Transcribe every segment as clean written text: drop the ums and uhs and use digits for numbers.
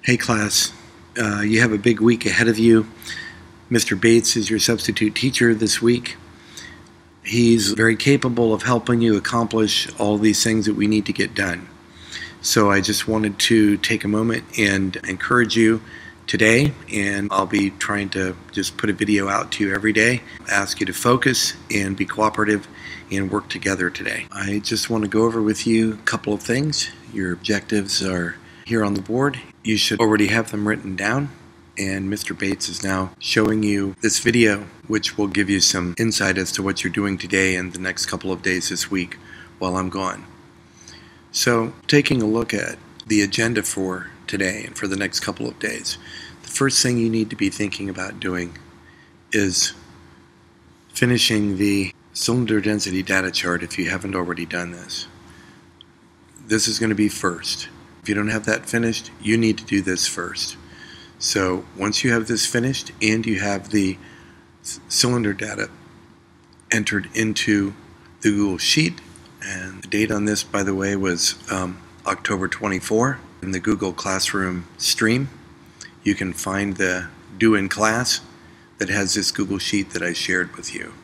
Hey class, you have a big week ahead of you. Mr. Bates is your substitute teacher this week. He's very capable of helping you accomplish all these things that we need to get done. So I just wanted to take a moment and encourage you today, and I'll be trying to just put a video out to you every day, ask you to focus and be cooperative and work together today. I just want to go over with you a couple of things. Your objectives are here on the board. You should already have them written down, and Mr. Bates is now showing you this video, which will give you some insight as to what you're doing today and the next couple of days this week while I'm gone. So, taking a look at the agenda for today and for the next couple of days, the first thing you need to be thinking about doing is finishing the cylinder density data chart if you haven't already done this. This is going to be first. If you don't have that finished, you need to do this first. So once you have this finished and you have the cylinder data entered into the Google Sheet, and the date on this, by the way, was October 24 in the Google Classroom stream. You can find the Do in Class that has this Google Sheet that I shared with you.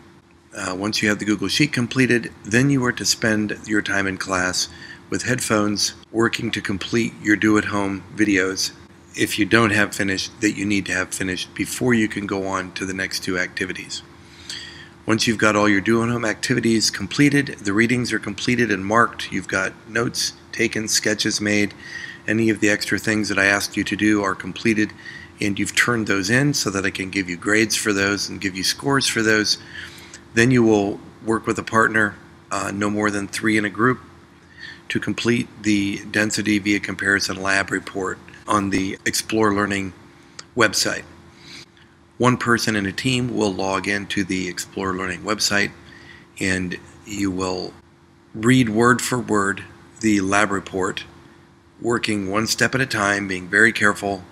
Once you have the Google Sheet completed, then you are to spend your time in class with headphones working to complete your do-at-home videos if you don't have finished, that you need to have finished before you can go on to the next two activities. Once you've got all your do-at-home activities completed, the readings are completed and marked, you've got notes taken, sketches made, any of the extra things that I asked you to do are completed, and you've turned those in so that I can give you grades for those and give you scores for those. Then you will work with a partner, no more than 3 in a group, to complete the Density via Comparison Lab report on the Explore Learning website. One person in a team will log into the Explore Learning website, and you will read word for word the lab report, working one step at a time, being very careful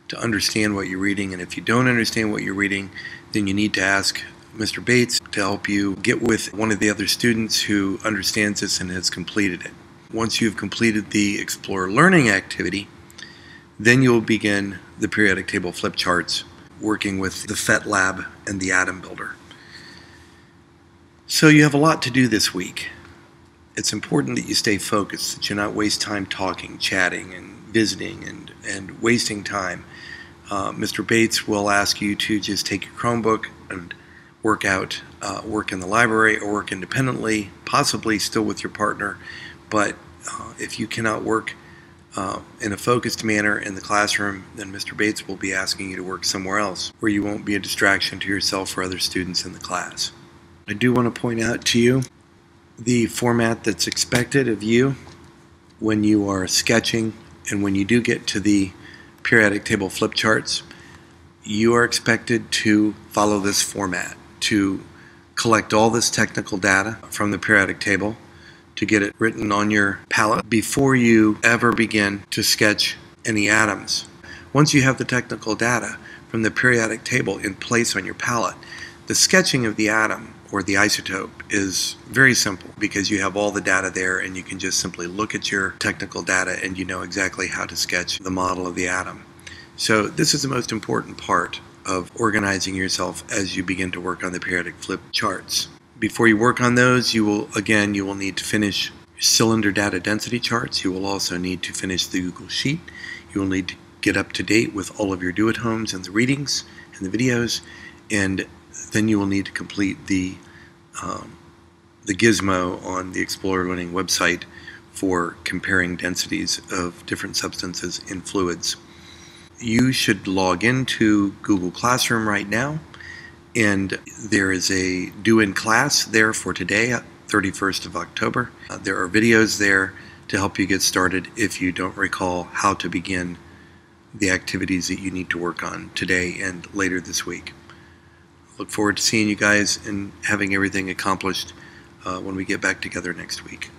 to understand what you're reading. And if you don't understand what you're reading, then you need to ask Mr. Bates to help you get with one of the other students who understands this and has completed it. Once you've completed the Explore Learning activity, then you'll begin the periodic table flip charts, working with the PhET lab and the Atom Builder. So you have a lot to do this week. It's important that you stay focused, that you not waste time talking, chatting, and visiting, and wasting time. Mr. Bates will ask you to just take your Chromebook and work in the library or work independently, possibly still with your partner. But if you cannot work in a focused manner in the classroom, then Mr. Bates will be asking you to work somewhere else where you won't be a distraction to yourself or other students in the class. I do want to point out to you the format that's expected of you when you are sketching and when you do get to the periodic table flip charts. You are expected to follow this format, to collect all this technical data from the periodic table, to get it written on your palette before you ever begin to sketch any atoms. Once you have the technical data from the periodic table in place on your palette, the sketching of the atom or the isotope is very simple because you have all the data there and you can just simply look at your technical data and you know exactly how to sketch the model of the atom. So this is the most important part of organizing yourself as you begin to work on the periodic flip charts. Before you work on those, you will need to finish cylinder data density charts. You will also need to finish the Google Sheet. You will need to get up to date with all of your do-at-homes and the readings and the videos, and then you will need to complete the gizmo on the Explore Learning website for comparing densities of different substances in fluids. You should log into Google Classroom right now, and there is a Do in Class there for today, 31st of October. There are videos there to help you get started if you don't recall how to begin the activities that you need to work on today and later this week. Look forward to seeing you guys and having everything accomplished when we get back together next week.